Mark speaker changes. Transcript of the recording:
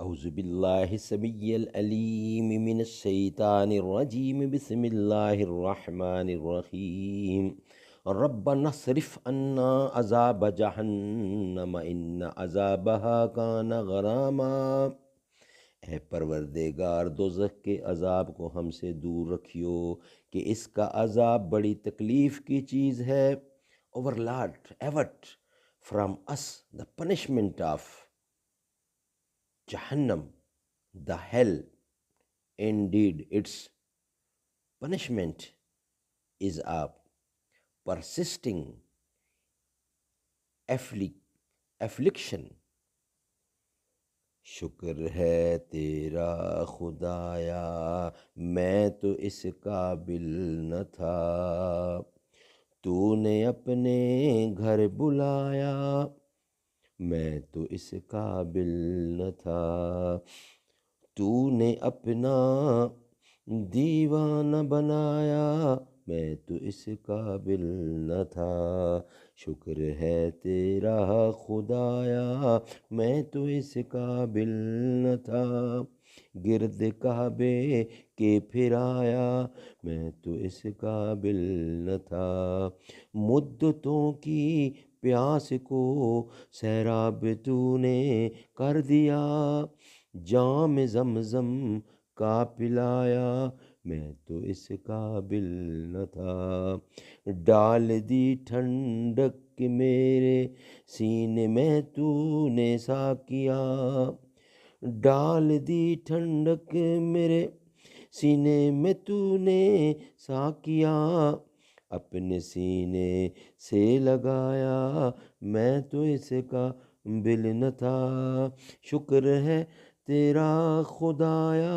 Speaker 1: اعوذ باللہ السمیع العلیم من الشیطان الرجیم بسم اللہ الرحمن الرحیم ربنا اصرف عنا عذاب جہنم ان عذابها کان غراما۔ اے پروردگار دوزخ کے عذاب کو ہم سے دور رکھیو کہ اس کا عذاب بڑی تکلیف کی چیز ہے۔ Our Lord, avert from us the punishment of Jahannam, the hell. Indeed, its punishment is a persisting affliction. شکر ہے تیرا خدایا میں تو اس قابل نہ تھا، تو نے اپنے گھر بلایا میں تو اس قابل نہ تھا، تو نے اپنا دیوانہ بنایا میں تو اس قابل نہ تھا۔ شکر ہے تیرا خدایا میں تو اس قابل نہ تھا، گرد کعبے کے پھرایا میں تو اس قابل نہ تھا، مدتوں کی پیاس کو سیراب تو نے کر دیا، جام زمزم کا پلایا میں تو اس قابل نہ تھا، ڈال دی ٹھنڈک میرے سینے میں تو نے ساکیا، ڈال دی ٹھنڈک میرے سینے میں تو نے ساکیا، اپنے سینے سے لگایا میں تو اس قابل نہ تھا۔ شکر ہے تیرا خدایا